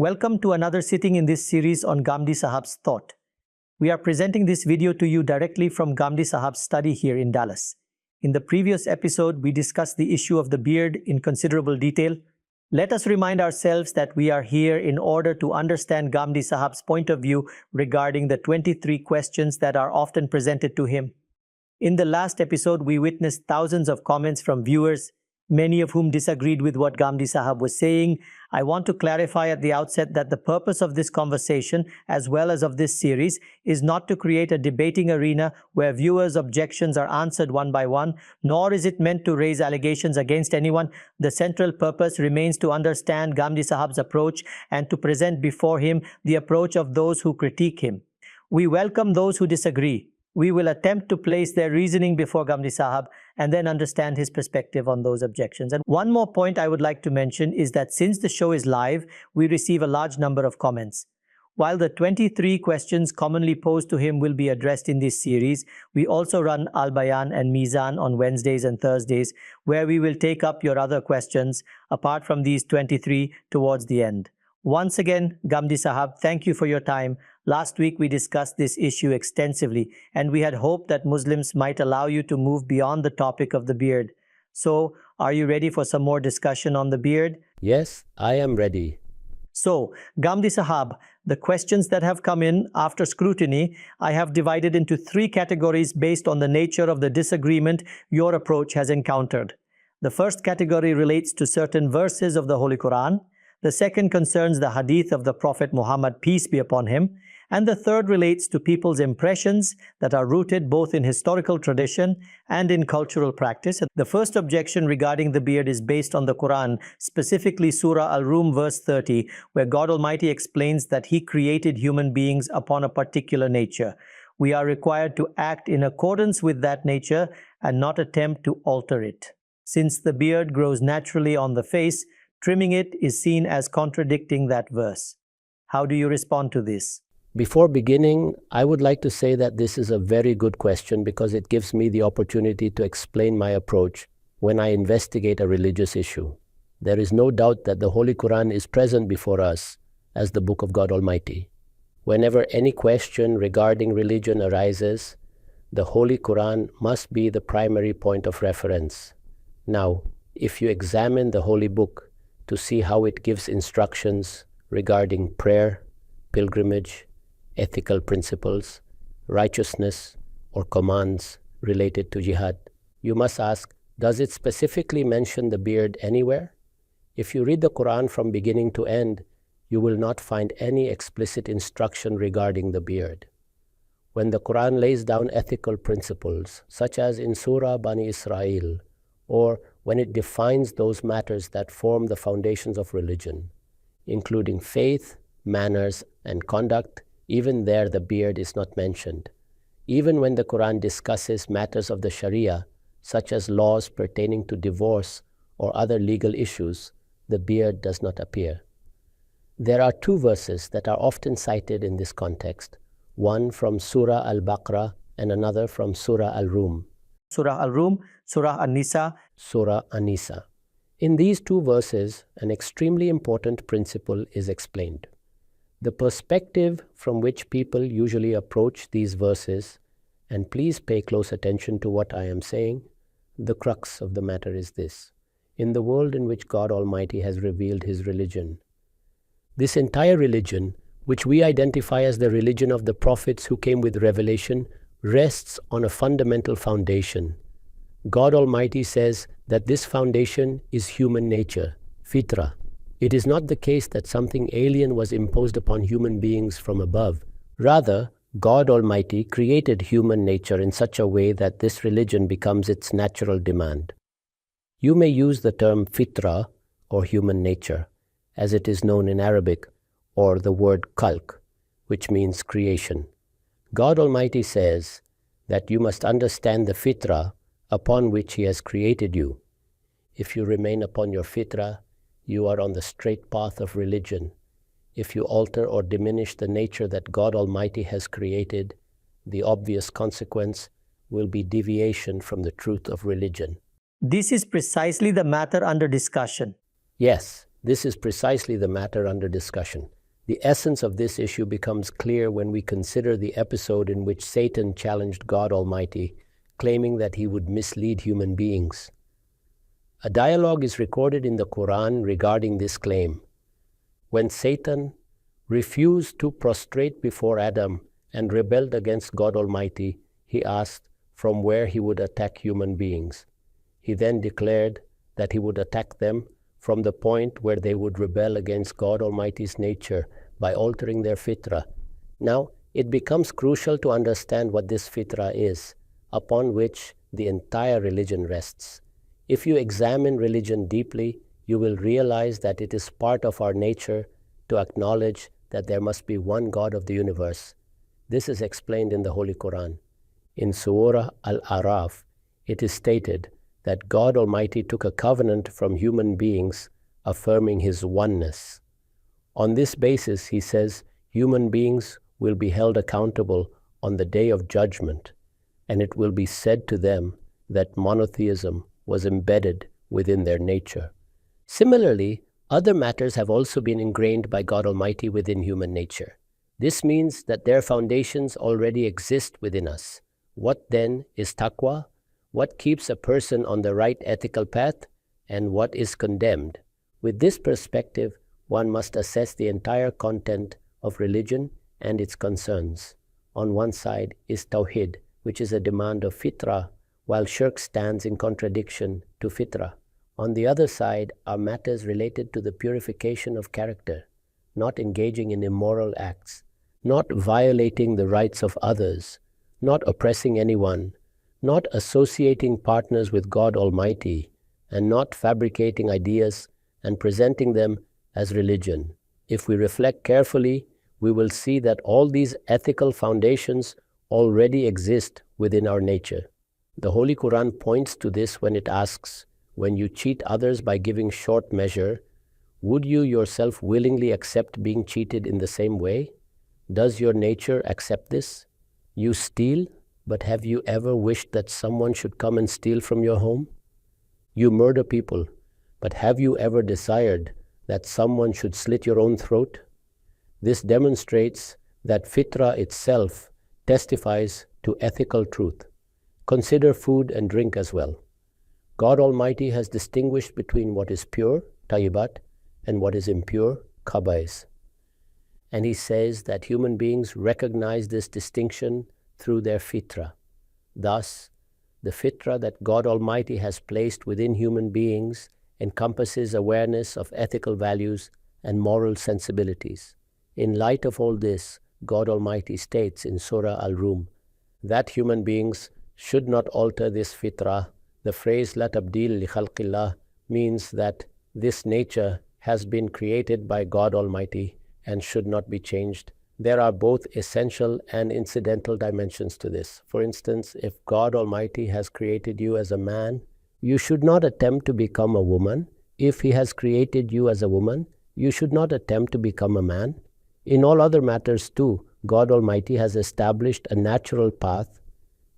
Welcome to another sitting in this series on Ghamidi Sahab's thought. We are presenting this video to you directly from Ghamidi Sahab's study here in Dallas. In the previous episode, we discussed the issue of the beard in considerable detail. Let us remind ourselves that we are here in order to understand Ghamidi Sahab's point of view regarding the 23 questions that are often presented to him. In the last episode, we witnessed thousands of comments from viewers, many of whom disagreed with what Ghamidi Sahab was saying. I want to clarify at the outset that the purpose of this conversation, as well as of this series, is not to create a debating arena where viewers' objections are answered one by one, nor is it meant to raise allegations against anyone. The central purpose remains to understand Ghamidi Sahab's approach and to present before him the approach of those who critique him. We welcome those who disagree. We will attempt to place their reasoning before Ghamidi Sahab and then understand his perspective on those objections. And one more point I would like to mention is that since the show is live, we receive a large number of comments. While the 23 questions commonly posed to him will be addressed in this series, we also run Al-Bayan and Meezan on Wednesdays and Thursdays, where we will take up your other questions, apart from these 23, towards the end. Once again, Ghamidi Sahab, thank you for your time. Last week we discussed this issue extensively, and we had hoped that Muslims might allow you to move beyond the topic of the beard. So, are you ready for some more discussion on the beard? Yes, I am ready. So, Ghamidi Sahab, the questions that have come in after scrutiny, I have divided into 3 categories based on the nature of the disagreement your approach has encountered. The first category relates to certain verses of the Holy Quran. The second concerns the hadith of the Prophet Muhammad, peace be upon him. And the third relates to people's impressions that are rooted both in historical tradition and in cultural practice. The first objection regarding the beard is based on the Quran, specifically Surah Al-Rum verse 30, where God Almighty explains that He created human beings upon a particular nature. We are required to act in accordance with that nature and not attempt to alter it. Since the beard grows naturally on the face, trimming it is seen as contradicting that verse. How do you respond to this? Before beginning, I would like to say that this is a very good question because it gives me the opportunity to explain my approach when I investigate a religious issue. There is no doubt that the Holy Quran is present before us as the Book of God Almighty. Whenever any question regarding religion arises, the Holy Quran must be the primary point of reference. Now, if you examine the Holy Book to see how it gives instructions regarding prayer, pilgrimage, ethical principles, righteousness, or commands related to jihad, you must ask, does it specifically mention the beard anywhere? If you read the Quran from beginning to end, you will not find any explicit instruction regarding the beard. When the Quran lays down ethical principles, such as in Surah Bani Israel, or when it defines those matters that form the foundations of religion, including faith, manners, and conduct, even there the beard is not mentioned. Even when the Quran discusses matters of the Sharia, such as laws pertaining to divorce or other legal issues, the beard does not appear. There are 2 verses that are often cited in this context, one from Surah Al-Baqarah and another from Surah Al-Rum. Surah Al-Rum, Surah Nissa, Surah Nissa. In these 2 verses, an extremely important principle is explained. The perspective from which people usually approach these verses, and please pay close attention to what I am saying, the crux of the matter is this. In the world in which God Almighty has revealed His religion, this entire religion, which we identify as the religion of the prophets who came with revelation, rests on a fundamental foundation. God Almighty says that this foundation is human nature, Fitrah. It is not the case that something alien was imposed upon human beings from above. Rather, God Almighty created human nature in such a way that this religion becomes its natural demand. You may use the term Fitrah, or human nature, as it is known in Arabic, or the word khalq, which means creation. God Almighty says that you must understand the Fitrah upon which He has created you. If you remain upon your Fitrah, you are on the straight path of religion. If you alter or diminish the nature that God Almighty has created, the obvious consequence will be deviation from the truth of religion. This is precisely the matter under discussion. Yes, This is precisely the matter under discussion. The essence of this issue becomes clear when we consider the episode in which Satan challenged God Almighty, claiming that he would mislead human beings. A dialogue is recorded in the Quran regarding this claim. When Satan refused to prostrate before Adam and rebelled against God Almighty, he asked from where he would attack human beings. He then declared that he would attack them from the point where they would rebel against God Almighty's nature by altering their fitrah. Now, it becomes crucial to understand what this fitrah is, upon which the entire religion rests. If you examine religion deeply, you will realize that it is part of our nature to acknowledge that there must be one God of the universe. This is explained in the Holy Quran. In Surah Al-Araf, it is stated that God Almighty took a covenant from human beings, affirming His oneness. On this basis, He says, human beings will be held accountable on the day of judgment, and it will be said to them that monotheism was embedded within their nature. Similarly, other matters have also been ingrained by God Almighty within human nature. This means that their foundations already exist within us. What then is taqwa? What keeps a person on the right ethical path? And what is condemned? With this perspective, one must assess the entire content of religion and its concerns. On one side is Tawhid, which is a demand of Fitrah, while shirk stands in contradiction to Fitrah. On the other side are matters related to the purification of character, not engaging in immoral acts, not violating the rights of others, not oppressing anyone, not associating partners with God Almighty, and not fabricating ideas and presenting them as religion. If we reflect carefully, we will see that all these ethical foundations already exist within our nature. The Holy Quran points to this when it asks, when you cheat others by giving short measure, would you yourself willingly accept being cheated in the same way? Does your nature accept this? You steal, but have you ever wished that someone should come and steal from your home? You murder people, but have you ever desired that someone should slit your own throat? This demonstrates that Fitrah itself testifies to ethical truth. Consider food and drink as well. God Almighty has distinguished between what is pure, tayyibat, and what is impure, khaba'is. And He says that human beings recognize this distinction through their fitrah. Thus, the fitrah that God Almighty has placed within human beings encompasses awareness of ethical values and moral sensibilities. In light of all this, God Almighty states in Surah Al-Rum that human beings should not alter this fitrah. The phrase "La tabdil li khalqillah" means that this nature has been created by God Almighty and should not be changed. There are both essential and incidental dimensions to this. For instance, if God Almighty has created you as a man, you should not attempt to become a woman. If He has created you as a woman, you should not attempt to become a man. In all other matters too, God Almighty has established a natural path,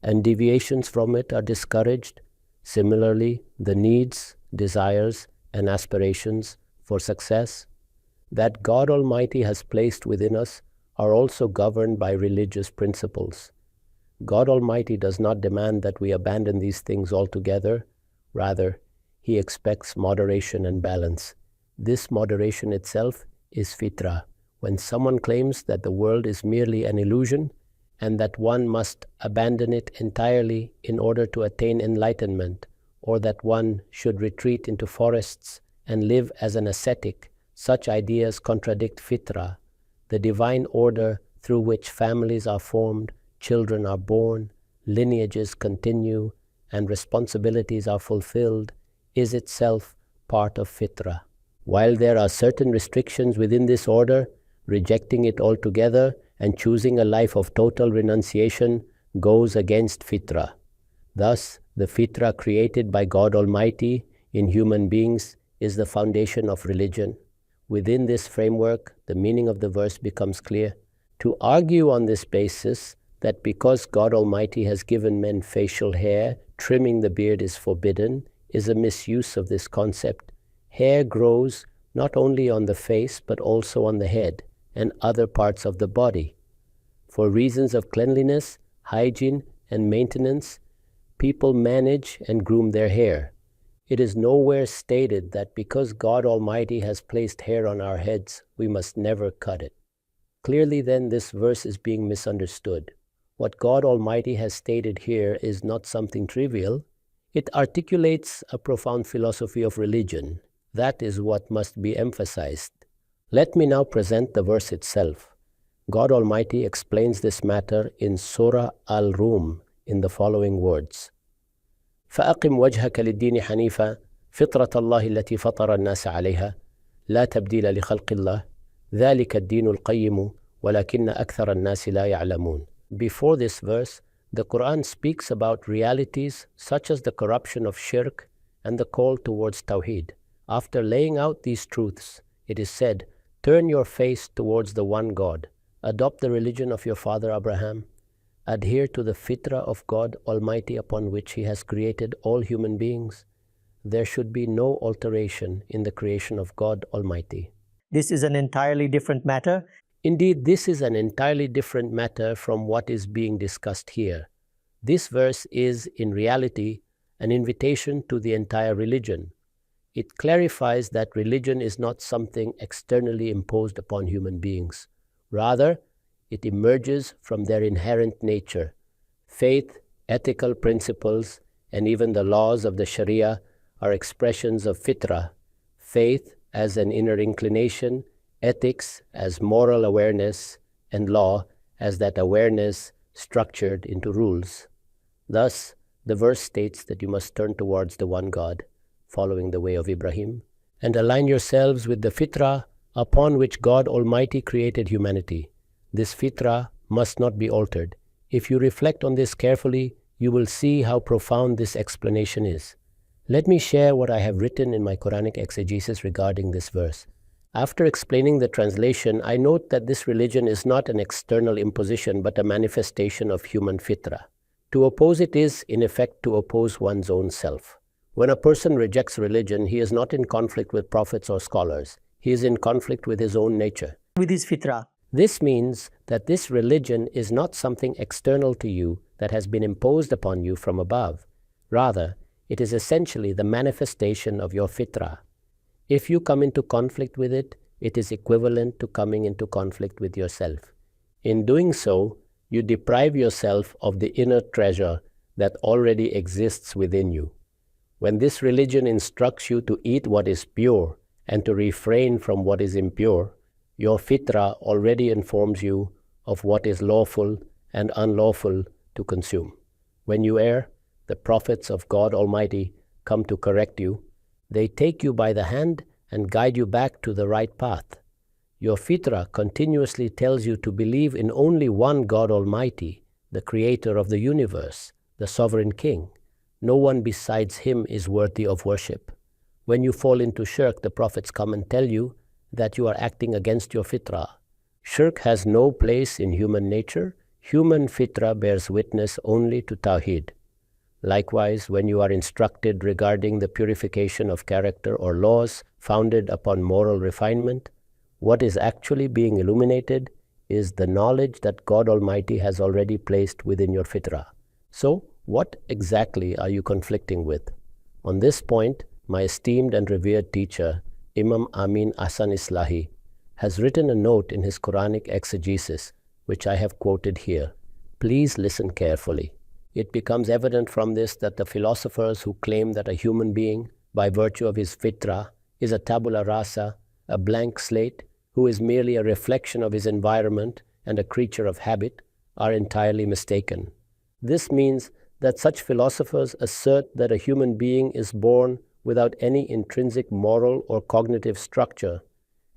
and deviations from it are discouraged. Similarly, the needs, desires, and aspirations for success that God Almighty has placed within us are also governed by religious principles. God Almighty does not demand that we abandon these things altogether. Rather, He expects moderation and balance. This moderation itself is fitrah. When someone claims that the world is merely an illusion and that one must abandon it entirely in order to attain enlightenment, or that one should retreat into forests and live as an ascetic, such ideas contradict fitrah, the divine order through which families are formed, children are born, lineages continue, and responsibilities are fulfilled, is itself part of fitrah. While there are certain restrictions within this order, rejecting it altogether and choosing a life of total renunciation goes against fitrah. Thus, the fitrah created by God Almighty in human beings is the foundation of religion. Within this framework, the meaning of the verse becomes clear. To argue on this basis that because God Almighty has given men facial hair, trimming the beard is forbidden, is a misuse of this concept. Hair grows not only on the face but also on the head and other parts of the body. For reasons of cleanliness, hygiene, and maintenance, people manage and groom their hair. It is nowhere stated that because God Almighty has placed hair on our heads, we must never cut it. Clearly then, this verse is being misunderstood. What God Almighty has stated here is not something trivial. It articulates a profound philosophy of religion. That is what must be emphasized. Let me now present the verse itself. God Almighty explains this matter in Surah Al-Rum in the following words. فأقم وجهك للدين حنيفا فطرة الله التي فطر الناس عليها لا تبديل لخلق الله ذلك الدين القيم ولكن أكثر الناس لا يعلمون. Before this verse, the Quran speaks about realities such as the corruption of shirk and the call towards Tawheed. After laying out these truths, it is said, turn your face towards the one God, adopt the religion of your father Abraham, adhere to the Fitrah of God Almighty upon which He has created all human beings. There should be no alteration in the creation of God Almighty. This is an entirely different matter. Indeed, this is an entirely different matter from what is being discussed here. This verse is, in reality, an invitation to the entire religion. It clarifies that religion is not something externally imposed upon human beings. Rather, it emerges from their inherent nature. Faith, ethical principles, and even the laws of the Sharia are expressions of Fitrah. Faith as an inner inclination, ethics as moral awareness, and law as that awareness structured into rules. Thus, the verse states that you must turn towards the one God, following the way of Ibrahim, and align yourselves with the Fitrah upon which God Almighty created humanity. This Fitrah must not be altered. If you reflect on this carefully, you will see how profound this explanation is. Let me share what I have written in my Quranic exegesis regarding this verse. After explaining the translation, I note that this religion is not an external imposition but a manifestation of human fitrah. To oppose it is, in effect, to oppose one's own self. When a person rejects religion, he is not in conflict with prophets or scholars. He is in conflict with his own nature. With his fitrah. This means that this religion is not something external to you that has been imposed upon you from above. Rather, it is essentially the manifestation of your fitrah. If you come into conflict with it, it is equivalent to coming into conflict with yourself. In doing so, you deprive yourself of the inner treasure that already exists within you. When this religion instructs you to eat what is pure and to refrain from what is impure, your fitrah already informs you of what is lawful and unlawful to consume. When you err, the prophets of God Almighty come to correct you. They take you by the hand and guide you back to the right path. Your fitrah continuously tells you to believe in only one God Almighty, the creator of the universe, the sovereign king. No one besides Him is worthy of worship. When you fall into shirk, the prophets come and tell you that you are acting against your fitrah. Shirk has no place in human nature. Human fitrah bears witness only to Tawheed. Likewise, when you are instructed regarding the purification of character or laws founded upon moral refinement, what is actually being illuminated is the knowledge that God Almighty has already placed within your fitrah. So, what exactly are you conflicting with? On this point, my esteemed and revered teacher, Imam Amin Ahsan Islahi, has written a note in his Quranic exegesis, which I have quoted here. Please listen carefully. It becomes evident from this that the philosophers who claim that a human being, by virtue of his fitrah, is a tabula rasa, a blank slate, who is merely a reflection of his environment and a creature of habit, are entirely mistaken. This means that such philosophers assert that a human being is born without any intrinsic moral or cognitive structure,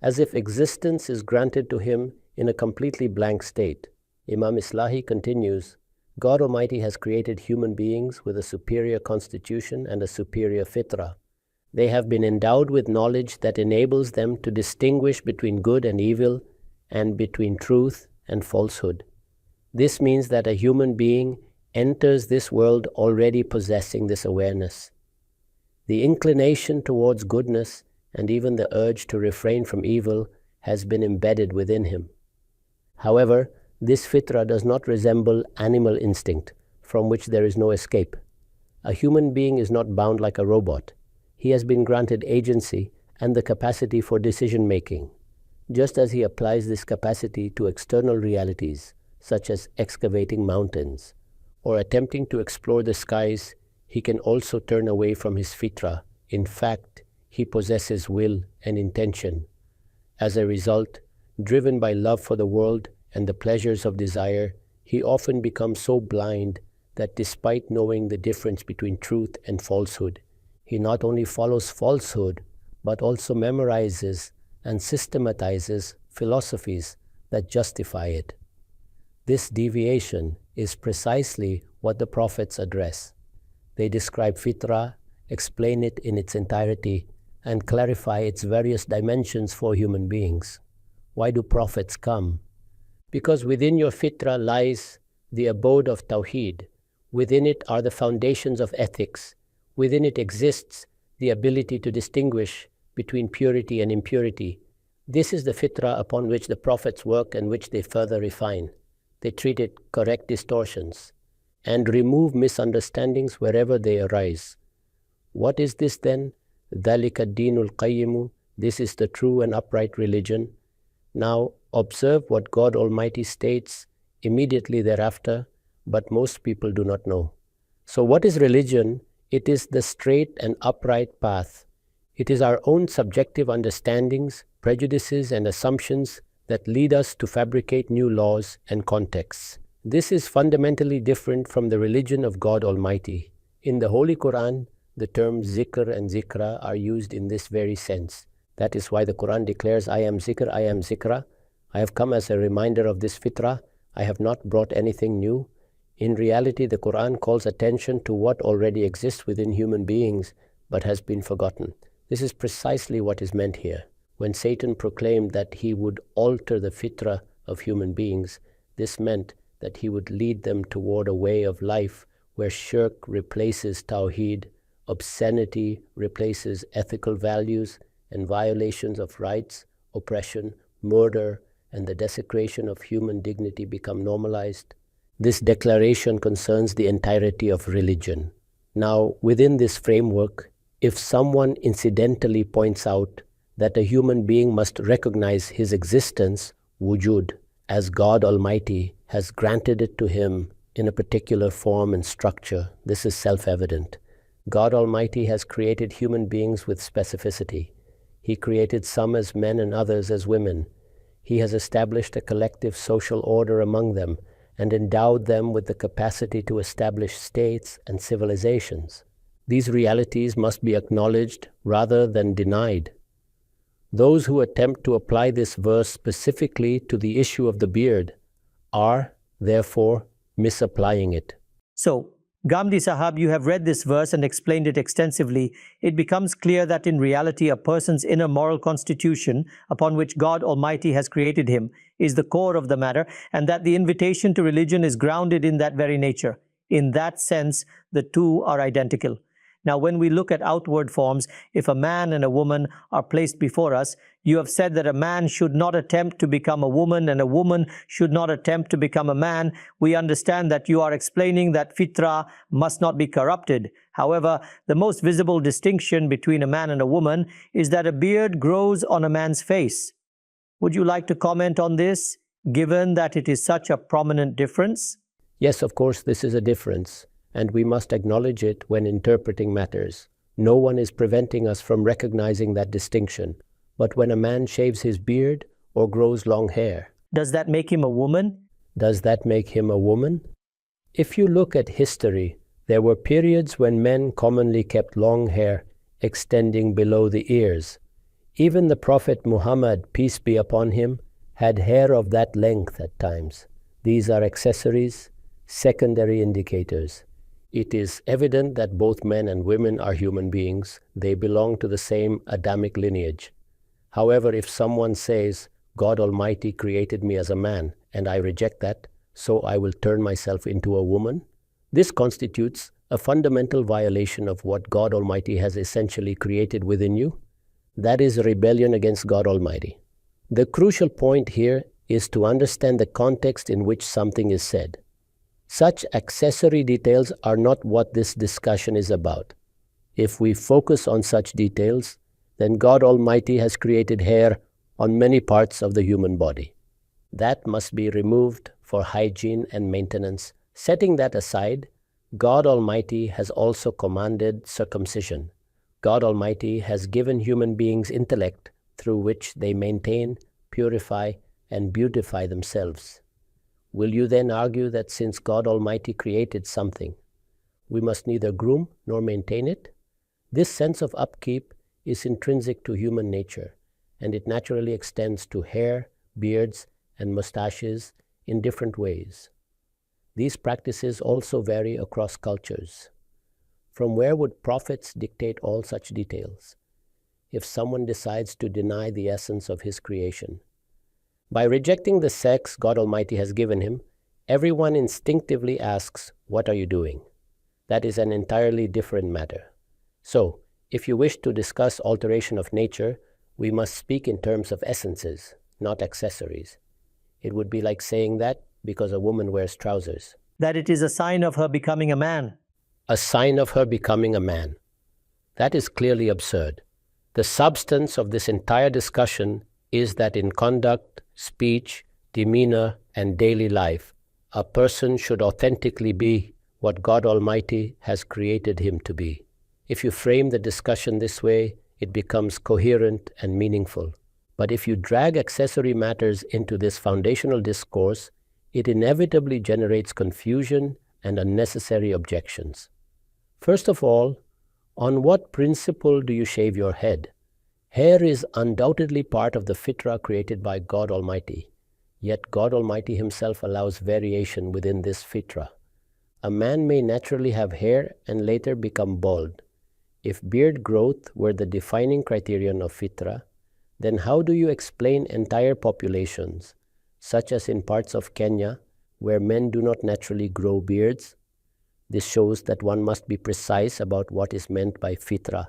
as if existence is granted to him in a completely blank state. Imam Islahi continues, God Almighty has created human beings with a superior constitution and a superior fitrah. They have been endowed with knowledge that enables them to distinguish between good and evil and between truth and falsehood. This means that a human being enters this world already possessing this awareness. The inclination towards goodness and even the urge to refrain from evil has been embedded within him. However, this fitrah does not resemble animal instinct, from which there is no escape. A human being is not bound like a robot. He has been granted agency and the capacity for decision-making. Just as he applies this capacity to external realities, such as excavating mountains, or attempting to explore the skies, he can also turn away from his fitrah. In fact, he possesses will and intention. As a result, driven by love for the world and the pleasures of desire, he often becomes so blind that despite knowing the difference between truth and falsehood, he not only follows falsehood, but also memorizes and systematizes philosophies that justify it. This deviation is precisely what the prophets address. They describe fitrah, explain it in its entirety, and clarify its various dimensions for human beings. Why do prophets come? Because within your fitrah lies the abode of Tawheed. Within it are the foundations of ethics. Within it exists the ability to distinguish between purity and impurity. This is the fitrah upon which the prophets work and which they further refine. They treat it, correct distortions, and remove misunderstandings wherever they arise. What is this then? ذَلِكَ الدِّينُ الْقَيِّمُ. This is the true and upright religion. Now observe what God Almighty states immediately thereafter, but most people do not know. So what is religion? It is the straight and upright path. It is our own subjective understandings, prejudices, and assumptions that lead us to fabricate new laws and contexts. This is fundamentally different from the religion of God Almighty. In the Holy Quran, the terms zikr and zikra are used in this very sense. That is why the Quran declares, I am zikr, I am zikra. I have come as a reminder of this fitrah. I have not brought anything new. In reality, the Quran calls attention to what already exists within human beings, but has been forgotten. This is precisely what is meant here. When Satan proclaimed that he would alter the fitrah of human beings, this meant that he would lead them toward a way of life where shirk replaces tawheed, obscenity replaces ethical values, and violations of rights, oppression, murder, and the desecration of human dignity become normalized. This declaration concerns the entirety of religion. Now, within this framework, if someone incidentally points out that a human being must recognize his existence, wujud, as God Almighty has granted it to him in a particular form and structure, this is self-evident. God Almighty has created human beings with specificity. He created some as men and others as women. He has established a collective social order among them and endowed them with the capacity to establish states and civilizations. These realities must be acknowledged rather than denied. Those who attempt to apply this verse specifically to the issue of the beard are, therefore, misapplying it. So, Ghamidi Sahab, you have read this verse and explained it extensively. It becomes clear that in reality a person's inner moral constitution, upon which God Almighty has created him, is the core of the matter, and that the invitation to religion is grounded in that very nature. In that sense, the two are identical. Now, when we look at outward forms, if a man and a woman are placed before us, you have said that a man should not attempt to become a woman and a woman should not attempt to become a man. We understand that you are explaining that fitrah must not be corrupted. However, the most visible distinction between a man and a woman is that a beard grows on a man's face. Would you like to comment on this, given that it is such a prominent difference? Yes, of course, this is a difference, and we must acknowledge it when interpreting matters. No one is preventing us from recognizing that distinction. But when a man shaves his beard or grows long hair, does that make him a woman? Does that make him a woman? If you look at history, there were periods when men commonly kept long hair extending below the ears. Even the Prophet Muhammad, peace be upon him, had hair of that length at times. These are accessories, secondary indicators. It is evident that both men and women are human beings. They belong to the same Adamic lineage. However, if someone says, God Almighty created me as a man, and I reject that, so I will turn myself into a woman, this constitutes a fundamental violation of what God Almighty has essentially created within you. That is rebellion against God Almighty. The crucial point here is to understand the context in which something is said. Such accessory details are not what this discussion is about. If we focus on such details, then God Almighty has created hair on many parts of the human body. That must be removed for hygiene and maintenance. Setting that aside, God Almighty has also commanded circumcision. God Almighty has given human beings intellect through which they maintain, purify, and beautify themselves. Will you then argue that since God Almighty created something, we must neither groom nor maintain it? This sense of upkeep is intrinsic to human nature, and it naturally extends to hair, beards, and mustaches in different ways. These practices also vary across cultures. From where would prophets dictate all such details? If someone decides to deny the essence of his creation, by rejecting the sex God Almighty has given him, everyone instinctively asks, "What are you doing?" That is an entirely different matter. So, if you wish to discuss alteration of nature, we must speak in terms of essences, not accessories. It would be like saying that because a woman wears trousers, that it is a sign of her becoming a man. A sign of her becoming a man. That is clearly absurd. The substance of this entire discussion is that in conduct, speech, demeanor, and daily life, a person should authentically be what God Almighty has created him to be. If you frame the discussion this way, it becomes coherent and meaningful. But if you drag accessory matters into this foundational discourse, it inevitably generates confusion and unnecessary objections. First of all, on what principle do you shave your head? Hair is undoubtedly part of the Fitrah created by God Almighty, yet God Almighty himself allows variation within this Fitrah. A man may naturally have hair and later become bald. If beard growth were the defining criterion of Fitrah, then how do you explain entire populations, such as in parts of Kenya, where men do not naturally grow beards? This shows that one must be precise about what is meant by Fitrah.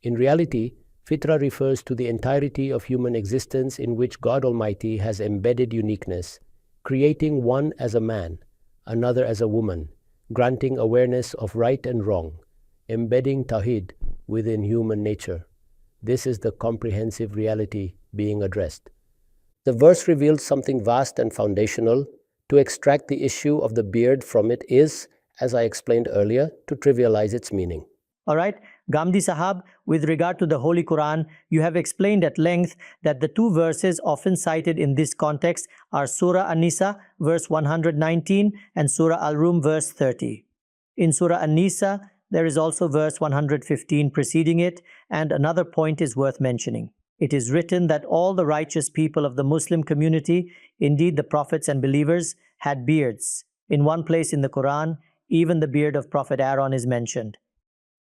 In reality, Fitrah refers to the entirety of human existence in which God Almighty has embedded uniqueness, creating one as a man, another as a woman, granting awareness of right and wrong, embedding Tawhid within human nature. This is the comprehensive reality being addressed. The verse reveals something vast and foundational. To extract the issue of the beard from it is, as I explained earlier, to trivialize its meaning. All right, Ghamidi Sahab, with regard to the Holy Quran, you have explained at length that the two verses often cited in this context are Surah An-Nissa, verse 119, and Surah Al-Rum, verse 30. In Surah An-Nissa, there is also verse 115 preceding it, and another point is worth mentioning. It is written that all the righteous people of the Muslim community, indeed the prophets and believers, had beards. In one place in the Quran, even the beard of Prophet Aaron is mentioned.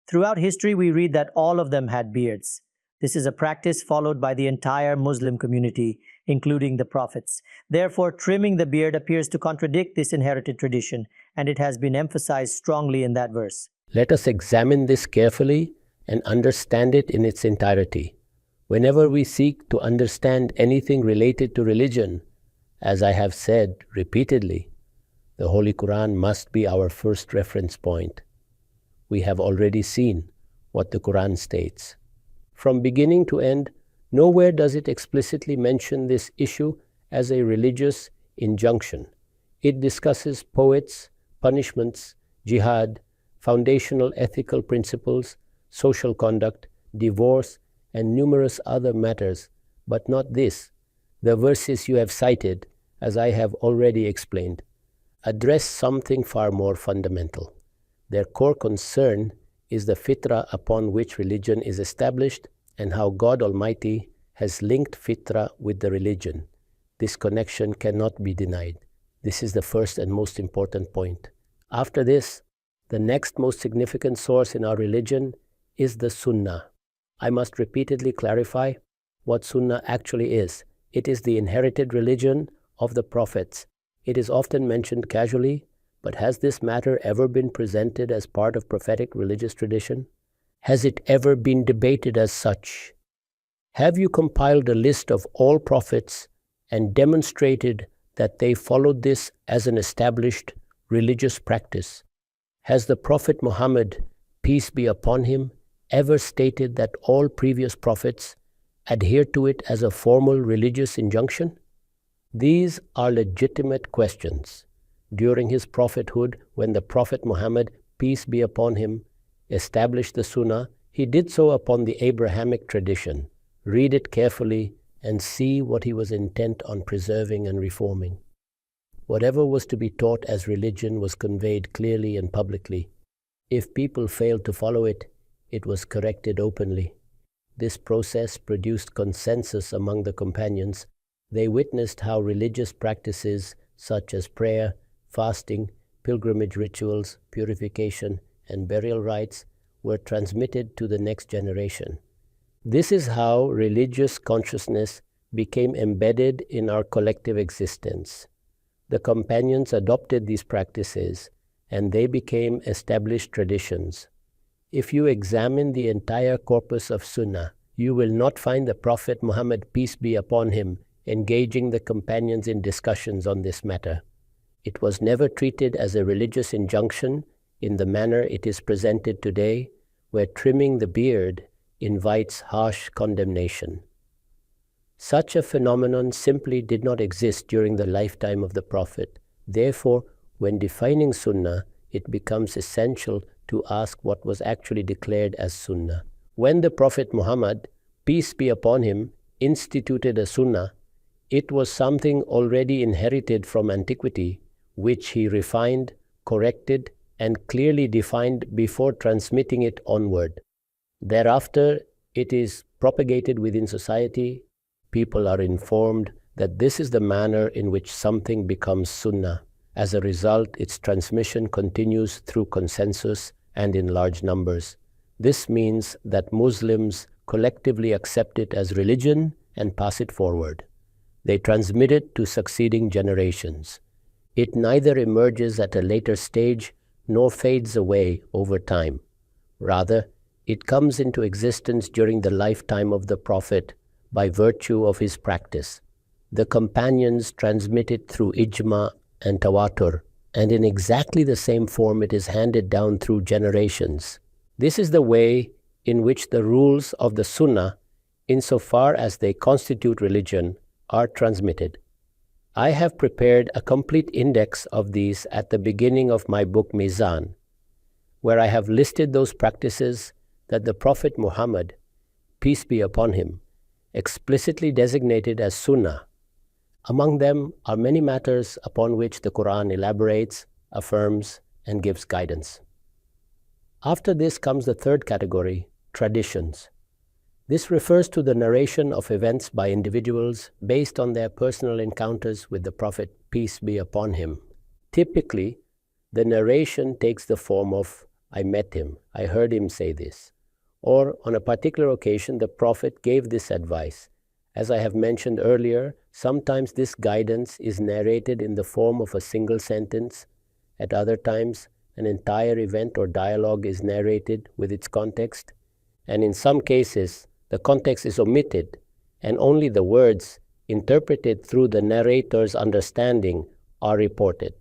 Throughout history, we read that all of them had beards. This is a practice followed by the entire Muslim community, including the prophets. Therefore, trimming the beard appears to contradict this inherited tradition, and it has been emphasized strongly in that verse. Let us examine this carefully and understand it in its entirety. Whenever we seek to understand anything related to religion, as I have said repeatedly, the Holy Quran must be our first reference point. We have already seen what the Quran states. From beginning to end, nowhere does it explicitly mention this issue as a religious injunction. It discusses poets, punishments, jihad, foundational ethical principles, social conduct, divorce, and numerous other matters, but not this. The verses you have cited, as I have already explained, address something far more fundamental. Their core concern is the fitrah upon which religion is established and how God Almighty has linked fitrah with the religion. This connection cannot be denied. This is the first and most important point. After this, the next most significant source in our religion is the Sunnah. I must repeatedly clarify what Sunnah actually is. It is the inherited religion of the prophets. It is often mentioned casually, but has this matter ever been presented as part of prophetic religious tradition? Has it ever been debated as such? Have you compiled a list of all prophets and demonstrated that they followed this as an established religious practice? Has the Prophet Muhammad, peace be upon him, ever stated that all previous prophets adhered to it as a formal religious injunction? These are legitimate questions. During his prophethood, when the Prophet Muhammad, peace be upon him, established the Sunnah, he did so upon the Abrahamic tradition. Read it carefully and see what he was intent on preserving and reforming. Whatever was to be taught as religion was conveyed clearly and publicly. If people failed to follow it, it was corrected openly. This process produced consensus among the companions. They witnessed how religious practices such as prayer, fasting, pilgrimage rituals, purification, and burial rites were transmitted to the next generation. This is how religious consciousness became embedded in our collective existence. The companions adopted these practices, and they became established traditions. If you examine the entire corpus of Sunnah, you will not find the Prophet Muhammad, peace be upon him, engaging the companions in discussions on this matter. It was never treated as a religious injunction in the manner it is presented today, where trimming the beard invites harsh condemnation. Such a phenomenon simply did not exist during the lifetime of the Prophet. Therefore, when defining Sunnah, it becomes essential to ask what was actually declared as Sunnah. When the Prophet Muhammad, peace be upon him, instituted a Sunnah, it was something already inherited from antiquity, which he refined, corrected, and clearly defined before transmitting it onward. Thereafter, it is propagated within society. People are informed that this is the manner in which something becomes Sunnah. As a result, its transmission continues through consensus and in large numbers. This means that Muslims collectively accept it as religion and pass it forward. They transmit it to succeeding generations. It neither emerges at a later stage nor fades away over time. Rather, it comes into existence during the lifetime of the Prophet by virtue of his practice. The companions transmit it through ijma and tawatur, and in exactly the same form it is handed down through generations. This is the way in which the rules of the Sunnah, insofar as they constitute religion, are transmitted. I have prepared a complete index of these at the beginning of my book Meezan, where I have listed those practices that the Prophet Muhammad, peace be upon him, explicitly designated as Sunnah. Among them are many matters upon which the Quran elaborates, affirms, and gives guidance. After this comes the third category, traditions. This refers to the narration of events by individuals based on their personal encounters with the Prophet, peace be upon him. Typically, the narration takes the form of, I met him, I heard him say this, or on a particular occasion the Prophet gave this advice. As I have mentioned earlier, sometimes this guidance is narrated in the form of a single sentence. At other times, an entire event or dialogue is narrated with its context, and in some cases, the context is omitted, and only the words, interpreted through the narrator's understanding, are reported.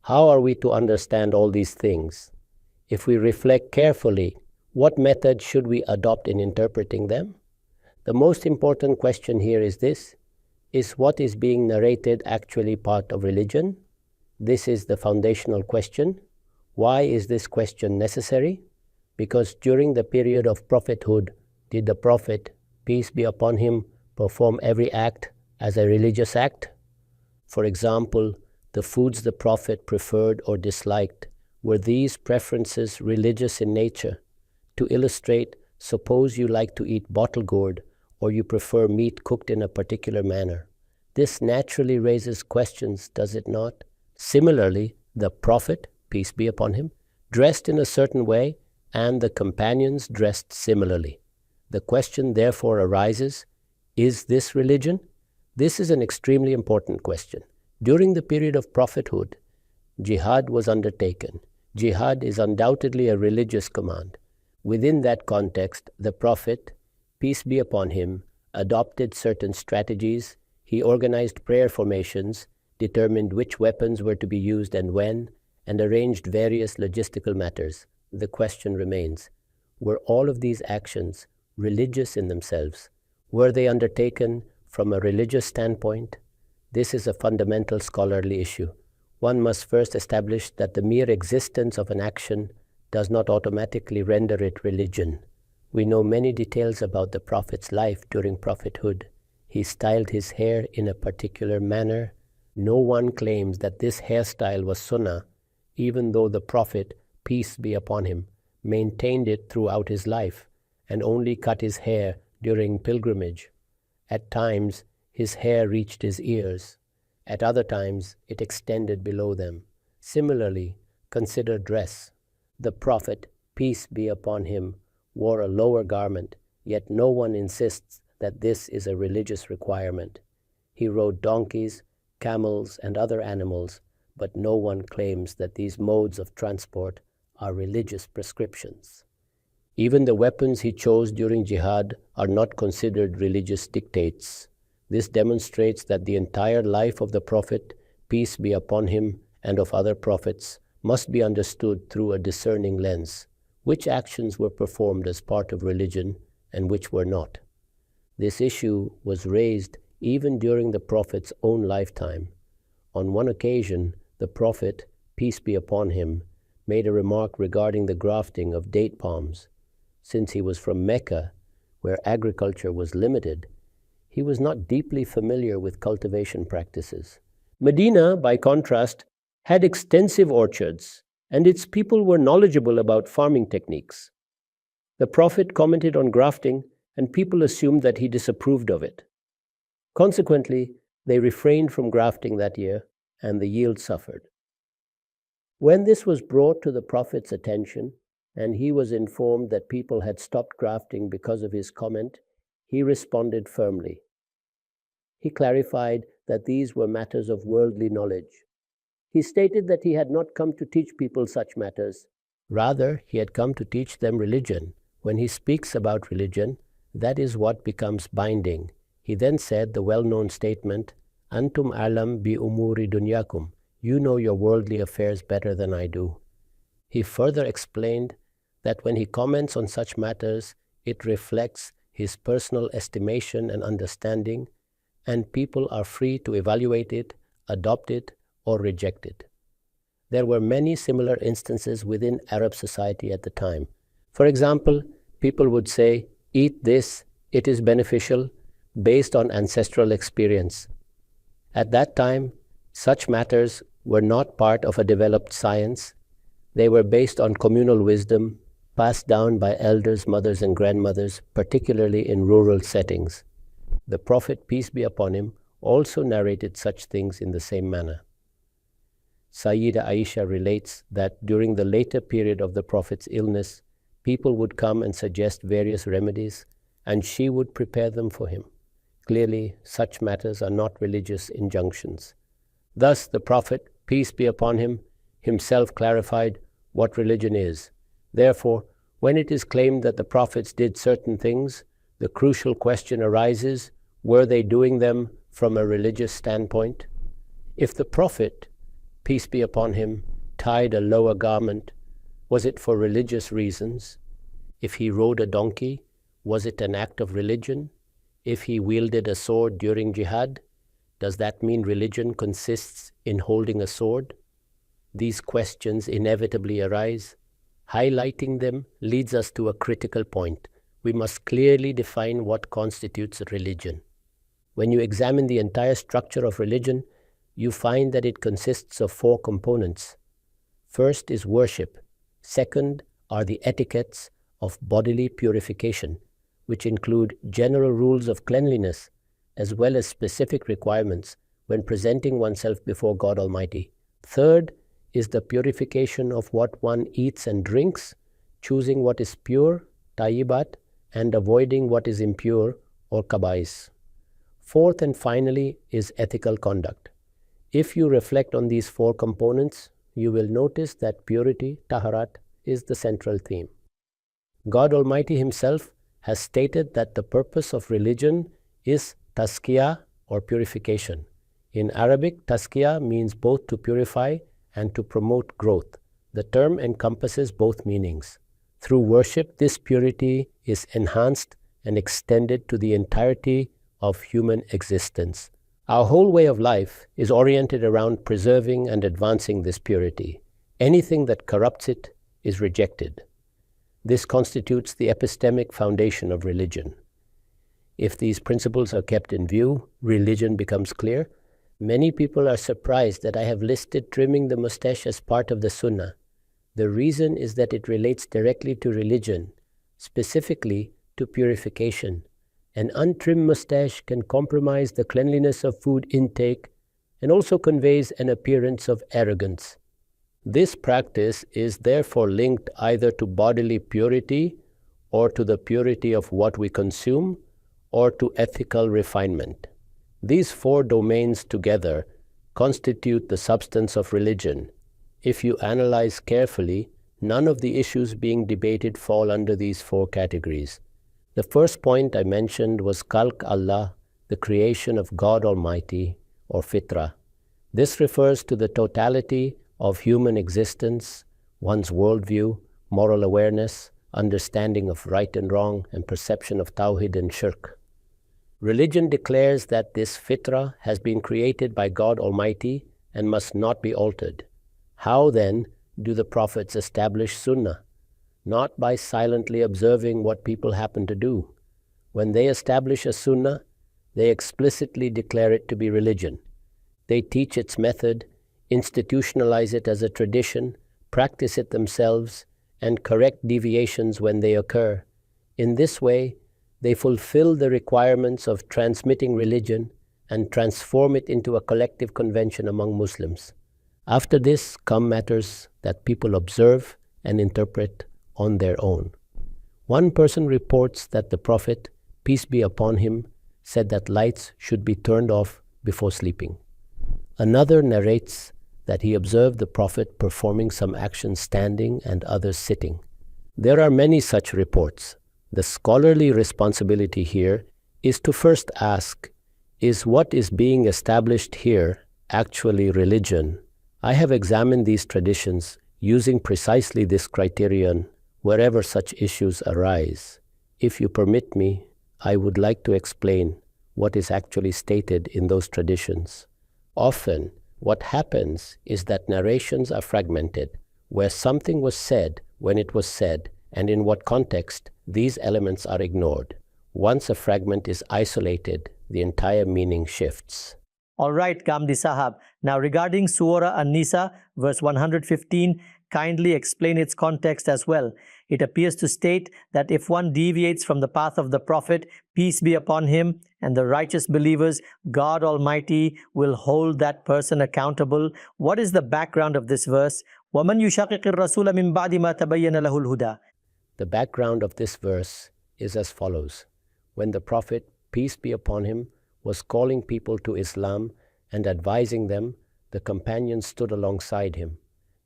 How are we to understand all these things? If we reflect carefully, what method should we adopt in interpreting them? The most important question here is this: is what is being narrated actually part of religion? This is the foundational question. Why is this question necessary? Because during the period of prophethood, did the Prophet, peace be upon him, perform every act as a religious act? For example, the foods the Prophet preferred or disliked, were these preferences religious in nature? To illustrate, suppose you like to eat bottle gourd or you prefer meat cooked in a particular manner. This naturally raises questions, does it not? Similarly, the Prophet, peace be upon him, dressed in a certain way, and the companions dressed similarly. The question therefore arises, is this religion? This is an extremely important question. During the period of prophethood, jihad was undertaken. Jihad is undoubtedly a religious command. Within that context, the Prophet, peace be upon him, adopted certain strategies. He organized prayer formations, determined which weapons were to be used and when, and arranged various logistical matters. The question remains, were all of these actions religious in themselves? Were they undertaken from a religious standpoint? This is a fundamental scholarly issue. One must first establish that the mere existence of an action does not automatically render it religion. We know many details about the Prophet's life during prophethood. He styled his hair in a particular manner. No one claims that this hairstyle was Sunnah, even though the Prophet, peace be upon him, maintained it throughout his life and only cut his hair during pilgrimage. At times, his hair reached his ears. At other times, it extended below them. Similarly, consider dress. The Prophet, peace be upon him, wore a lower garment, yet no one insists that this is a religious requirement. He rode donkeys, camels, and other animals, but no one claims that these modes of transport are religious prescriptions. Even the weapons he chose during jihad are not considered religious dictates. This demonstrates that the entire life of the Prophet, peace be upon him, and of other prophets, must be understood through a discerning lens. Which actions were performed as part of religion and which were not? This issue was raised even during the Prophet's own lifetime. On one occasion, the Prophet, peace be upon him, made a remark regarding the grafting of date palms. Since he was from Mecca, where agriculture was limited, he was not deeply familiar with cultivation practices. Medina, by contrast, had extensive orchards, and its people were knowledgeable about farming techniques. The Prophet commented on grafting, and people assumed that he disapproved of it. Consequently, they refrained from grafting that year, and the yield suffered. When this was brought to the Prophet's attention, and he was informed that people had stopped grafting because of his comment, he responded firmly. He clarified that these were matters of worldly knowledge. He stated that he had not come to teach people such matters. Rather, he had come to teach them religion. When he speaks about religion, that is what becomes binding. He then said the well-known statement, Antum alam bi umuri dunyakum. You know your worldly affairs better than I do. He further explained that when he comments on such matters, it reflects his personal estimation and understanding, and people are free to evaluate it, adopt it, or reject it. There were many similar instances within Arab society at the time. For example, people would say, eat this, it is beneficial, based on ancestral experience. At that time, such matters were not part of a developed science. They were based on communal wisdom, passed down by elders, mothers, and grandmothers, particularly in rural settings. The Prophet, peace be upon him, also narrated such things in the same manner. Sayyida Ayesha relates that during the later period of the Prophet's illness, people would come and suggest various remedies, and she would prepare them for him. Clearly, such matters are not religious injunctions. Thus, the Prophet, peace be upon him, himself clarified what religion is. Therefore, when it is claimed that the prophets did certain things, the crucial question arises, were they doing them from a religious standpoint? If the Prophet, peace be upon him, tied a lower garment, was it for religious reasons? If he rode a donkey, was it an act of religion? If he wielded a sword during jihad, does that mean religion consists in holding a sword? These questions inevitably arise. Highlighting them leads us to a critical point. We must clearly define what constitutes religion. When you examine the entire structure of religion, you find that it consists of 4 components. First is worship. Second are the etiquettes of bodily purification, which include general rules of cleanliness, as well as specific requirements when presenting oneself before God Almighty. Third is the purification of what one eats and drinks, choosing what is pure, tayyibat, and avoiding what is impure or kabais. Fourth and finally is ethical conduct. If you reflect on these 4 components, you will notice that purity, taharat, is the central theme. God Almighty Himself has stated that the purpose of religion is tazkiyah or purification. In Arabic, tazkiyah means both to purify and to promote growth. The term encompasses both meanings. Through worship, this purity is enhanced and extended to the entirety of human existence. Our whole way of life is oriented around preserving and advancing this purity. Anything that corrupts it is rejected. This constitutes the epistemic foundation of religion. If these principles are kept in view, religion becomes clear. Many people are surprised that I have listed trimming the mustache as part of the Sunnah. The reason is that it relates directly to religion, specifically to purification. An untrimmed mustache can compromise the cleanliness of food intake and also conveys an appearance of arrogance. This practice is therefore linked either to bodily purity or to the purity of what we consume or to ethical refinement. These four domains together constitute the substance of religion. If you analyze carefully, none of the issues being debated fall under these four categories. The first point I mentioned was Khalq Allah, the creation of God Almighty, or Fitrah. This refers to the totality of human existence, one's worldview, moral awareness, understanding of right and wrong, and perception of Tawhid and Shirk. Religion declares that this Fitrah has been created by God Almighty and must not be altered. How then do the prophets establish Sunnah? Not by silently observing what people happen to do. When they establish a Sunnah, they explicitly declare it to be religion. They teach its method, institutionalize it as a tradition, practice it themselves, and correct deviations when they occur. In this way, they fulfill the requirements of transmitting religion and transform it into a collective convention among Muslims. After this come matters that people observe and interpret on their own. One person reports that the Prophet, peace be upon him, said that lights should be turned off before sleeping. Another narrates that he observed the Prophet performing some actions standing and others sitting. There are many such reports. The scholarly responsibility here is to first ask, is what is being established here actually religion? I have examined these traditions using precisely this criterion wherever such issues arise. If you permit me, I would like to explain what is actually stated in those traditions. Often, what happens is that narrations are fragmented, where something was said when it was said, and in what context, these elements are ignored. Once a fragment is isolated, the entire meaning shifts. All right, Ghamidi Sahab. Now regarding Surah An-Nissa, verse 115, kindly explain its context as well. It appears to state that if one deviates from the path of the Prophet, peace be upon him, and the righteous believers, God Almighty will hold that person accountable. What is the background of this verse? وَمَنْ يُشَاقِقِ الرَّسُولَ مِنْ بَعْدِ مَا تَبَيَّنَ لَهُ الْهُدَى. The background of this verse is as follows. When the Prophet, peace be upon him, was calling people to Islam and advising them, the companions stood alongside him.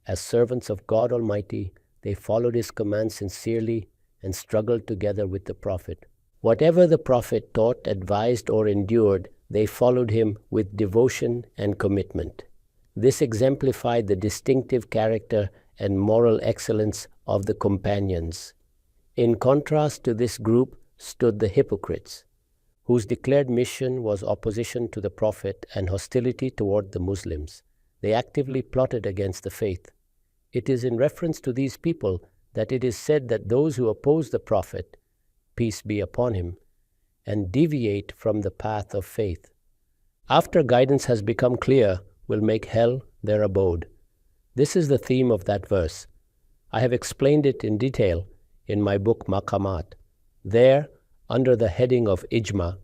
As servants of God Almighty, they followed his commands sincerely and struggled together with the Prophet. Whatever the Prophet taught, advised, or endured, they followed him with devotion and commitment. This exemplified the distinctive character and moral excellence of the companions. In contrast to this group stood the hypocrites, whose declared mission was opposition to the Prophet and hostility toward the Muslims. They actively plotted against the faith. It is in reference to these people that it is said that those who oppose the Prophet, peace be upon him, and deviate from the path of faith, after guidance has become clear, will make hell their abode. This is the theme of that verse. I have explained it in detail in my book Maqamat. There, under the heading of Ijma,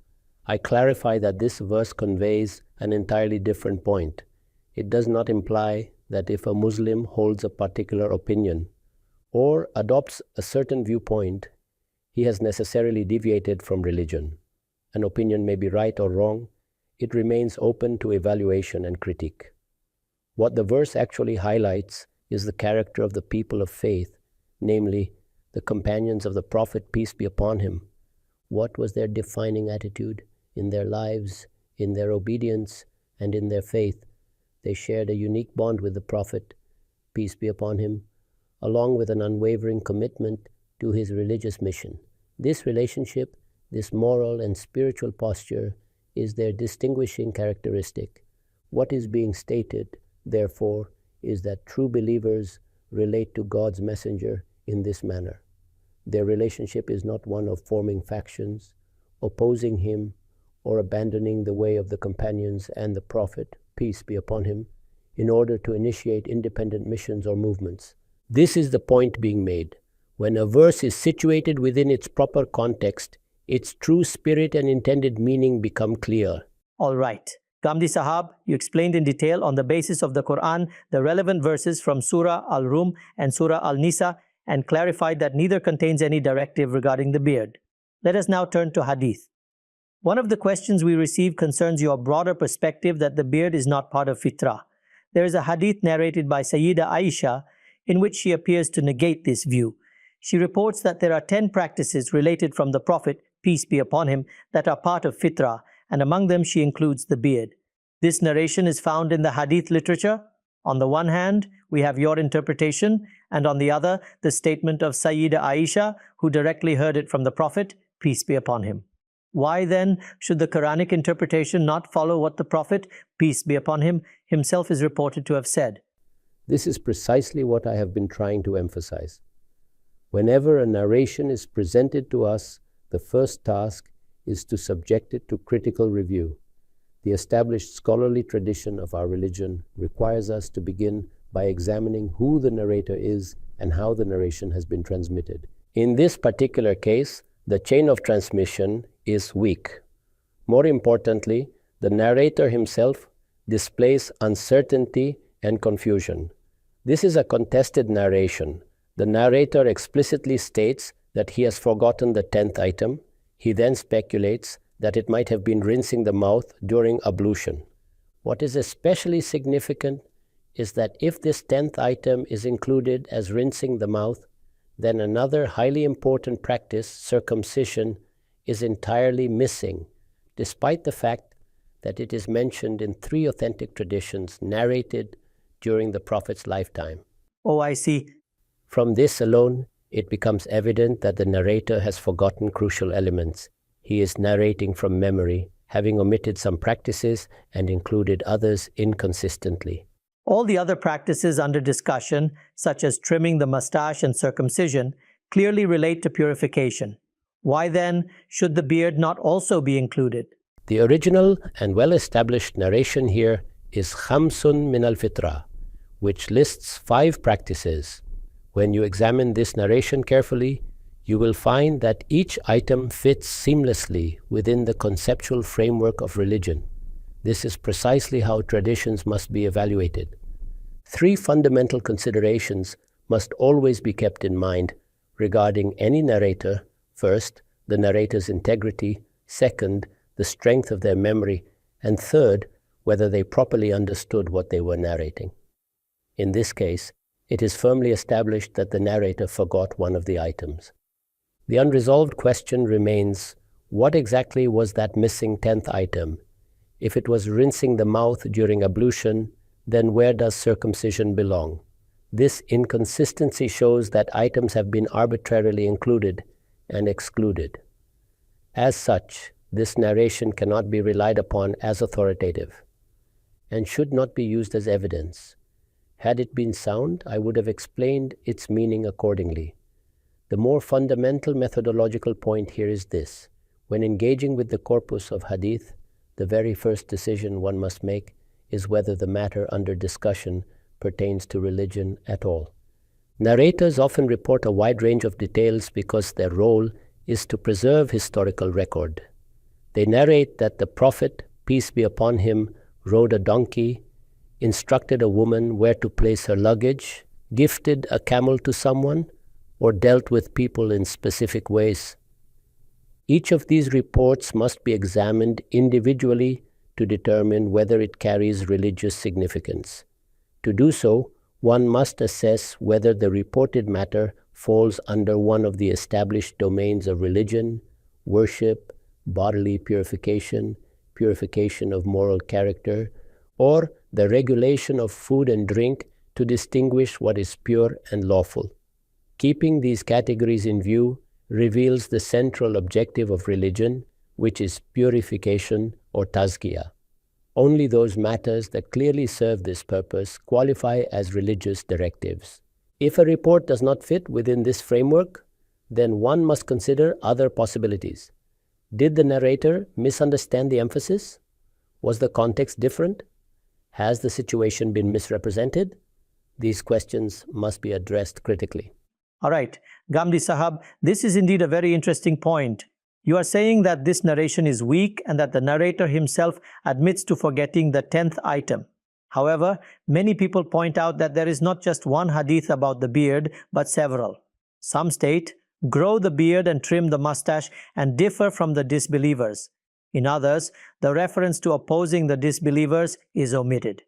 I clarify that this verse conveys an entirely different point. It does not imply that if a Muslim holds a particular opinion or adopts a certain viewpoint, he has necessarily deviated from religion. An opinion may be right or wrong. It remains open to evaluation and critique. What the verse actually highlights is the character of the people of faith, namely, the companions of the Prophet, peace be upon him. What was their defining attitude? In their lives, in their obedience, and in their faith, they shared a unique bond with the Prophet, peace be upon him, along with an unwavering commitment to his religious mission. This relationship, this moral and spiritual posture, is their distinguishing characteristic. What is being stated, therefore, is that true believers relate to God's messenger in this manner. Their relationship is not one of forming factions, opposing him, or abandoning the way of the companions and the Prophet, peace be upon him, in order to initiate independent missions or movements. This is the point being made. When a verse is situated within its proper context, its true spirit and intended meaning become clear. All right. Ghamidi Sahab, you explained in detail on the basis of the Quran the relevant verses from Surah Al-Rum and Surah Al-Nissa and clarified that neither contains any directive regarding the beard. Let us now turn to Hadith. One of the questions we receive concerns your broader perspective that the beard is not part of Fitrah. There is a Hadith narrated by Sayyida Ayesha in which she appears to negate this view. She reports that there are 10 practices related from the Prophet, peace be upon him, that are part of Fitrah, and among them she includes the beard. This narration is found in the Hadith literature. On the one hand, we have your interpretation, and on the other, the statement of Sayyida Ayesha, who directly heard it from the Prophet, peace be upon him. Why then should the Quranic interpretation not follow what the Prophet, peace be upon him, himself is reported to have said? This is precisely what I have been trying to emphasize. Whenever a narration is presented to us, the first task is to subject it to critical review. The established scholarly tradition of our religion requires us to begin by examining who the narrator is and how the narration has been transmitted. In this particular case, the chain of transmission is weak. More importantly, the narrator himself displays uncertainty and confusion. This is a contested narration. The narrator explicitly states that he has forgotten the 10th item. He then speculates that it might have been rinsing the mouth during ablution. What is especially significant is that if this 10th item is included as rinsing the mouth, then another highly important practice, circumcision, is entirely missing, despite the fact that it is mentioned in 3 authentic traditions narrated during the Prophet's lifetime. Oh, I see. From this alone, it becomes evident that the narrator has forgotten crucial elements. He is narrating from memory, having omitted some practices and included others inconsistently. All the other practices under discussion, such as trimming the mustache and circumcision, clearly relate to purification. Why then should the beard not also be included? The original and well-established narration here is Khamsun min al-Fitrah, which lists 5 practices. When you examine this narration carefully, you will find that each item fits seamlessly within the conceptual framework of religion. This is precisely how traditions must be evaluated. 3 fundamental considerations must always be kept in mind regarding any narrator. First, the narrator's integrity. Second, the strength of their memory. And third, whether they properly understood what they were narrating. In this case, it is firmly established that the narrator forgot one of the items. The unresolved question remains, what exactly was that missing 10th item? If it was rinsing the mouth during ablution, then where does circumcision belong? This inconsistency shows that items have been arbitrarily included and excluded. As such, this narration cannot be relied upon as authoritative and should not be used as evidence. Had it been sound, I would have explained its meaning accordingly. The more fundamental methodological point here is this. When engaging with the corpus of hadith, the very first decision one must make is whether the matter under discussion pertains to religion at all. Narrators often report a wide range of details because their role is to preserve historical record. They narrate that the Prophet, peace be upon him, rode a donkey, instructed a woman where to place her luggage, gifted a camel to someone, or dealt with people in specific ways. Each of these reports must be examined individually to determine whether it carries religious significance. To do so, one must assess whether the reported matter falls under one of the established domains of religion, worship, bodily purification, purification of moral character, or the regulation of food and drink to distinguish what is pure and lawful. Keeping these categories in view reveals the central objective of religion, which is purification or tazkiyah. Only those matters that clearly serve this purpose qualify as religious directives. If a report does not fit within this framework, then one must consider other possibilities. Did the narrator misunderstand the emphasis? Was the context different? Has the situation been misrepresented? These questions must be addressed critically. All right, Ghamidi Sahab, this is indeed a very interesting point. You are saying that this narration is weak and that the narrator himself admits to forgetting the 10th item. However, many people point out that there is not just one hadith about the beard, but several. Some state, grow the beard and trim the mustache and differ from the disbelievers. In others, the reference to opposing the disbelievers is omitted.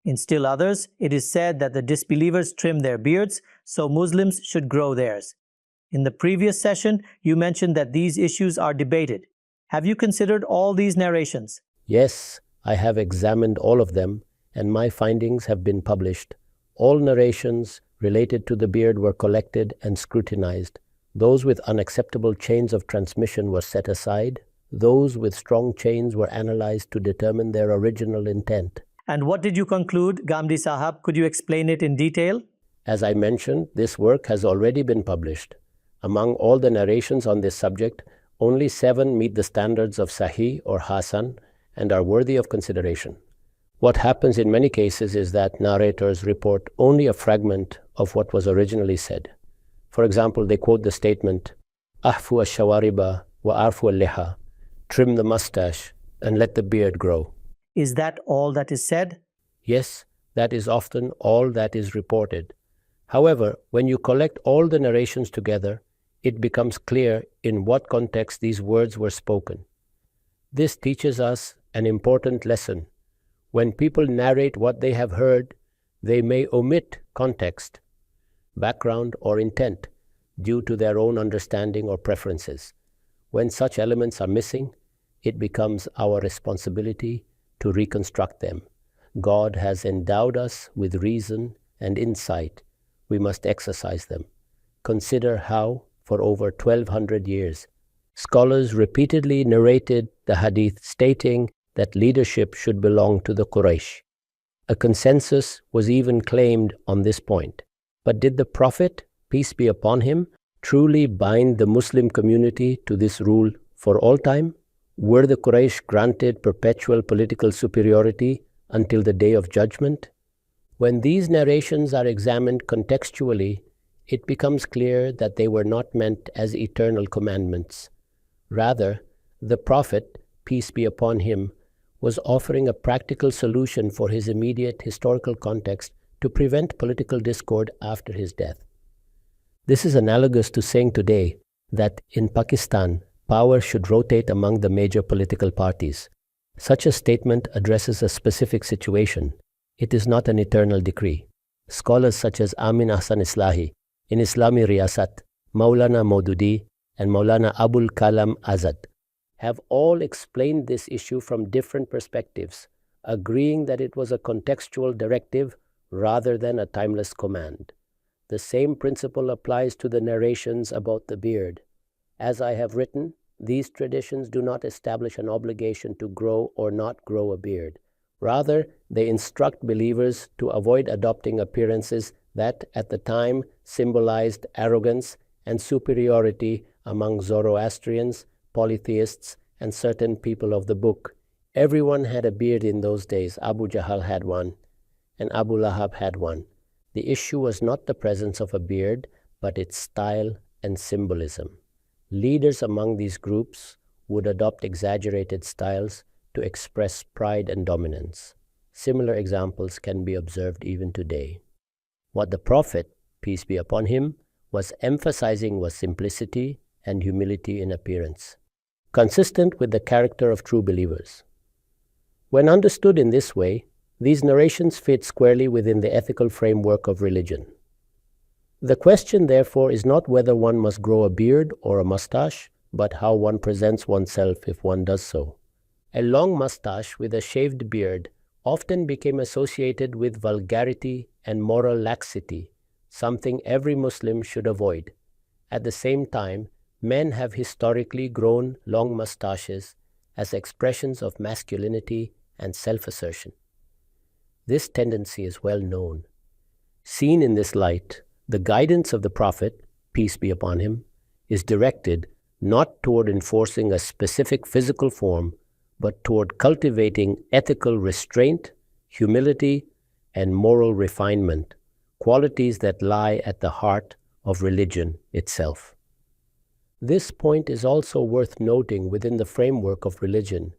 In still others, it is said that the disbelievers trim their beards, so Muslims should grow theirs. In the previous session, you mentioned that these issues are debated. Have you considered all these narrations? Yes, I have examined all of them, and my findings have been published. All narrations related to the beard were collected and scrutinized. Those with unacceptable chains of transmission were set aside. Those with strong chains were analyzed to determine their original intent. And what did you conclude, Ghamidi Sahab? Could you explain it in detail? As I mentioned, this work has already been published. Among all the narrations on this subject, only 7 meet the standards of Sahih or Hassan and are worthy of consideration. What happens in many cases is that narrators report only a fragment of what was originally said. For example, they quote the statement, Ahfu al-shawariba wa arfu al-liha, trim the mustache and let the beard grow. Is that all that is said? Yes, that is often all that is reported. However, when you collect all the narrations together, it becomes clear in what context these words were spoken. This teaches us an important lesson. When people narrate what they have heard, they may omit context, background, or intent due to their own understanding or preferences. When such elements are missing, it becomes our responsibility to reconstruct them. God has endowed us with reason and insight. We must exercise them. Consider how, for over 1200 years, scholars repeatedly narrated the hadith stating that leadership should belong to the Quraysh. A consensus was even claimed on this point. But did the Prophet, peace be upon him, truly bind the Muslim community to this rule for all time? Were the Quraysh granted perpetual political superiority until the day of judgment? When these narrations are examined contextually, it becomes clear that they were not meant as eternal commandments. Rather, the Prophet, peace be upon him, was offering a practical solution for his immediate historical context to prevent political discord after his death. This is analogous to saying today that in Pakistan, power should rotate among the major political parties. Such a statement addresses a specific situation. It is not an eternal decree. Scholars such as Amin Ahsan Islahi, in Islami Riyasat, Maulana Maududi, and Maulana Abul Kalam Azad have all explained this issue from different perspectives, agreeing that it was a contextual directive rather than a timeless command. The same principle applies to the narrations about the beard. As I have written, these traditions do not establish an obligation to grow or not grow a beard. Rather, they instruct believers to avoid adopting appearances that, at the time, symbolized arrogance and superiority among Zoroastrians, polytheists, and certain people of the book. Everyone had a beard in those days. Abu Jahl had one, and Abu Lahab had one. The issue was not the presence of a beard, but its style and symbolism. Leaders among these groups would adopt exaggerated styles to express pride and dominance. Similar examples can be observed even today. What the Prophet, peace be upon him, was emphasizing was simplicity and humility in appearance, consistent with the character of true believers. When understood in this way, these narrations fit squarely within the ethical framework of religion. The question, therefore, is not whether one must grow a beard or a mustache, but how one presents oneself if one does so. A long mustache with a shaved beard often became associated with vulgarity and moral laxity, something every Muslim should avoid. At the same time, men have historically grown long mustaches as expressions of masculinity and self-assertion. This tendency is well known. Seen in this light, the guidance of the Prophet, peace be upon him, is directed not toward enforcing a specific physical form, but toward cultivating ethical restraint, humility, and moral refinement, qualities that lie at the heart of religion itself. This point is also worth noting within the framework of religion.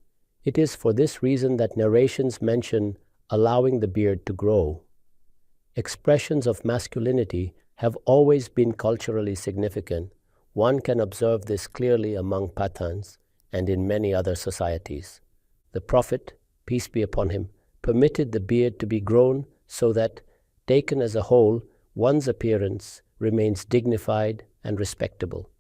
It is for this reason that narrations mention allowing the beard to grow. Expressions of masculinity have always been culturally significant. One can observe this clearly among Pathans and in many other societies. The Prophet, peace be upon him, permitted the beard to be grown so that, taken as a whole, one's appearance remains dignified and respectable.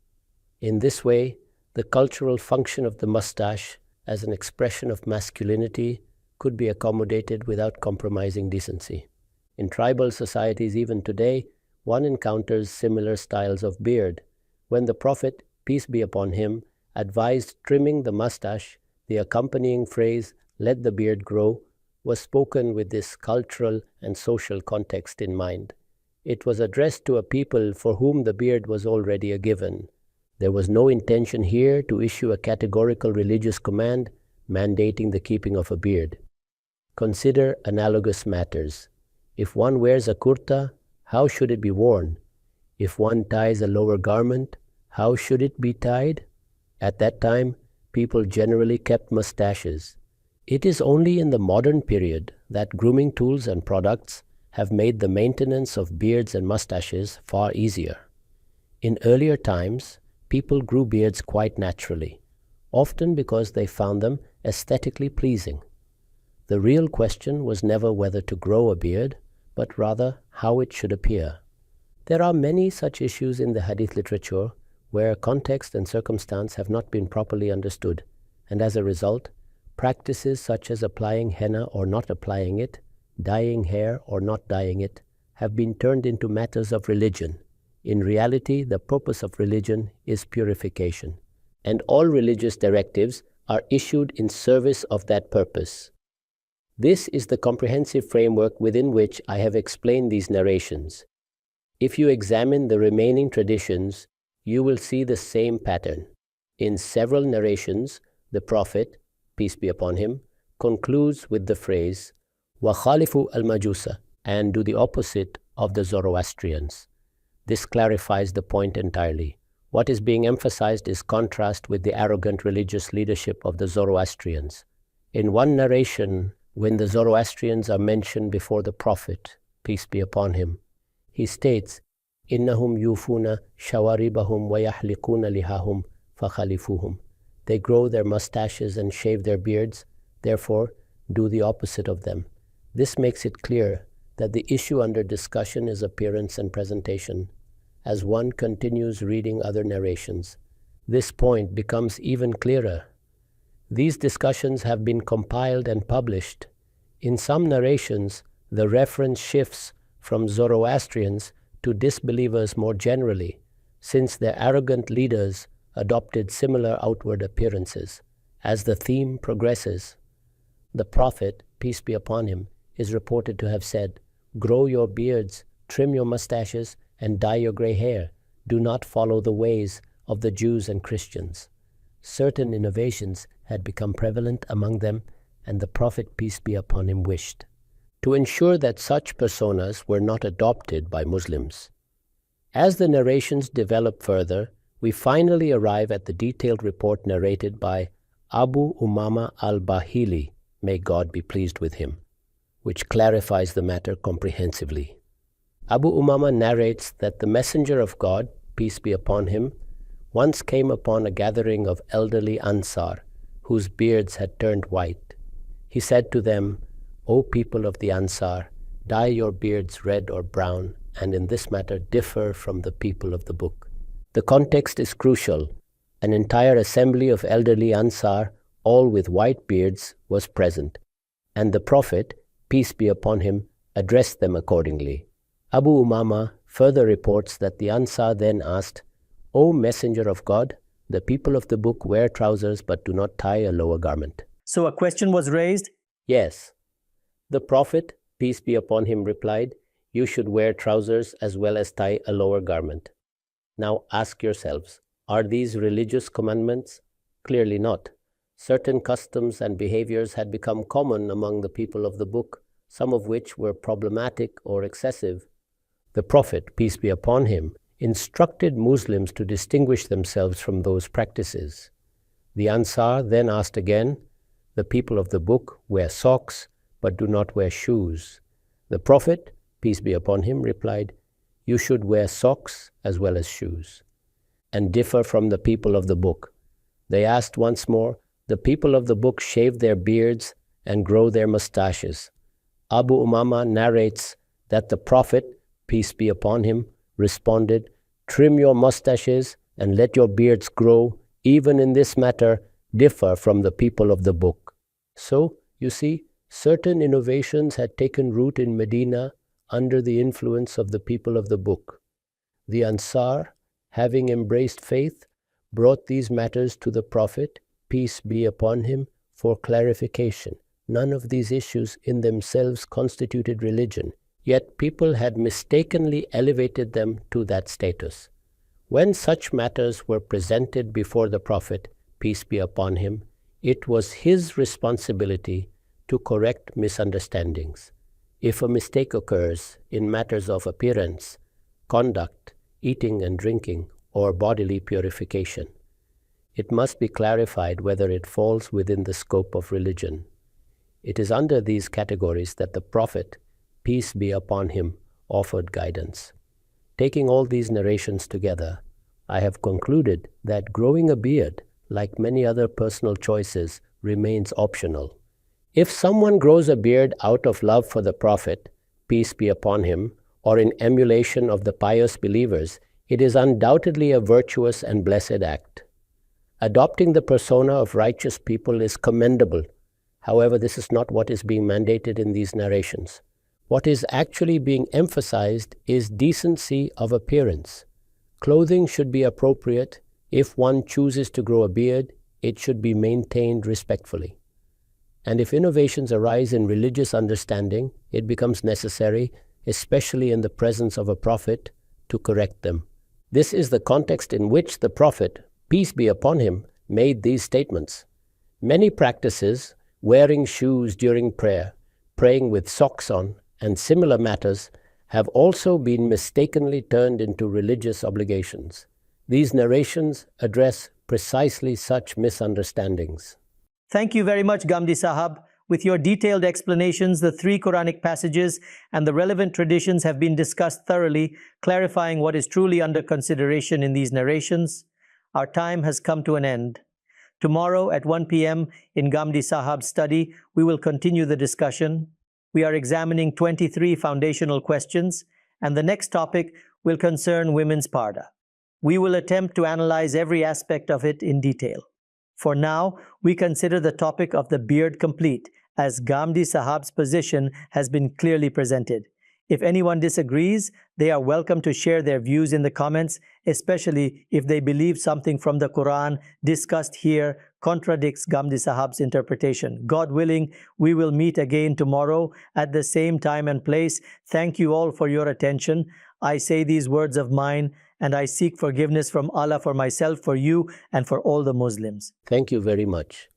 In this way, the cultural function of the mustache as an expression of masculinity could be accommodated without compromising decency. In tribal societies even today, one encounters similar styles of beard. When the Prophet, peace be upon him, advised trimming the mustache, the accompanying phrase, "let the beard grow," was spoken with this cultural and social context in mind. It was addressed to a people for whom the beard was already a given. There was no intention here to issue a categorical religious command mandating the keeping of a beard. Consider analogous matters. If one wears a kurta, how should it be worn? If one ties a lower garment, how should it be tied? At that time, people generally kept mustaches. It is only in the modern period that grooming tools and products have made the maintenance of beards and mustaches far easier. In earlier times, people grew beards quite naturally, often because they found them aesthetically pleasing. The real question was never whether to grow a beard, but rather how it should appear. There are many such issues in the hadith literature where context and circumstance have not been properly understood, and as a result, practices such as applying henna or not applying it, dyeing hair or not dyeing it, have been turned into matters of religion. In reality, the purpose of religion is purification, and all religious directives are issued in service of that purpose. This is the comprehensive framework within which I have explained these narrations. If you examine the remaining traditions, you will see the same pattern. In several narrations, the Prophet, peace be upon him, concludes with the phrase, وَخَالِفُوا الْمَجُوسَ, and do the opposite of the Zoroastrians. This clarifies the point entirely. What is being emphasized is contrast with the arrogant religious leadership of the Zoroastrians. In one narration, when the Zoroastrians are mentioned before the Prophet, peace be upon him, he states, إِنَّهُمْ يُوفُونَ شَوَارِبَهُمْ وَيَحْلِقُونَ لِحَاهُمْ فَخَالِفُوهُم. They grow their mustaches and shave their beards, therefore do the opposite of them. This makes it clear that the issue under discussion is appearance and presentation. As one continues reading other narrations, this point becomes even clearer. These discussions have been compiled and published. In some narrations, the reference shifts from Zoroastrians to disbelievers more generally, since their arrogant leaders adopted similar outward appearances. As the theme progresses, the Prophet, peace be upon him, is reported to have said, "Grow your beards, trim your mustaches, and dye your gray hair. Do not follow the ways of the Jews and Christians." Certain innovations had become prevalent among them, and the Prophet, peace be upon him, wished to ensure that such personas were not adopted by Muslims. As the narrations develop further, we finally arrive at the detailed report narrated by Abu Umama al-Bahili, may God be pleased with him, which clarifies the matter comprehensively. Abu Umama narrates that the Messenger of God, peace be upon him, once came upon a gathering of elderly Ansar whose beards had turned white. He said to them, "O people of the Ansar, dye your beards red or brown, and in this matter differ from the people of the book." The context is crucial. An entire assembly of elderly Ansar, all with white beards, was present, and the Prophet, peace be upon him, addressed them accordingly. Abu Umama further reports that the Ansar then asked, "O Messenger of God, the people of the book wear trousers but do not tie a lower garment." So a question was raised? Yes. The Prophet, peace be upon him, replied, "You should wear trousers as well as tie a lower garment." Now ask yourselves, are these religious commandments? Clearly not. Certain customs and behaviors had become common among the people of the book, some of which were problematic or excessive. The Prophet, peace be upon him, instructed Muslims to distinguish themselves from those practices. The Ansar then asked again, "The people of the book wear socks but do not wear shoes." The Prophet, peace be upon him, replied, "You should wear socks as well as shoes, and differ from the people of the book." They asked once more, "The people of the book shave their beards and grow their mustaches." Abu Umama narrates that the Prophet, peace be upon him, responded, "Trim your mustaches and let your beards grow, even in this matter, differ from the people of the book." So, you see, certain innovations had taken root in Medina under the influence of the people of the book. The Ansar, having embraced faith, brought these matters to the Prophet, peace be upon him, for clarification. None of these issues in themselves constituted religion, yet people had mistakenly elevated them to that status. When such matters were presented before the Prophet, peace be upon him, it was his responsibility to correct misunderstandings. If a mistake occurs in matters of appearance, conduct, eating and drinking, or bodily purification, it must be clarified whether it falls within the scope of religion. It is under these categories that the Prophet, peace be upon him, offered guidance. Taking all these narrations together, I have concluded that growing a beard, like many other personal choices, remains optional. If someone grows a beard out of love for the Prophet, peace be upon him, or in emulation of the pious believers, it is undoubtedly a virtuous and blessed act. Adopting the persona of righteous people is commendable. However, this is not what is being mandated in these narrations. What is actually being emphasized is decency of appearance. Clothing should be appropriate. If one chooses to grow a beard, it should be maintained respectfully. And if innovations arise in religious understanding, it becomes necessary, especially in the presence of a prophet, to correct them. This is the context in which the Prophet, peace be upon him, made these statements. Many practices, wearing shoes during prayer, praying with socks on, and similar matters, have also been mistakenly turned into religious obligations. These narrations address precisely such misunderstandings. Thank you very much, Ghamidi Sahab. With your detailed explanations, the 3 Quranic passages and the relevant traditions have been discussed thoroughly, clarifying what is truly under consideration in these narrations. Our time has come to an end. Tomorrow at 1 p.m. in Ghamidi Sahab's study, we will continue the discussion. We are examining 23 foundational questions, and the next topic will concern women's parda. We will attempt to analyze every aspect of it in detail. For now, we consider the topic of the beard complete, as Ghamidi Sahab's position has been clearly presented. If anyone disagrees, they are welcome to share their views in the comments, especially if they believe something from the Quran discussed here contradicts Ghamidi Sahab's interpretation. God willing, we will meet again tomorrow at the same time and place. Thank you all for your attention. I say these words of mine, and I seek forgiveness from Allah for myself, for you, and for all the Muslims. Thank you very much.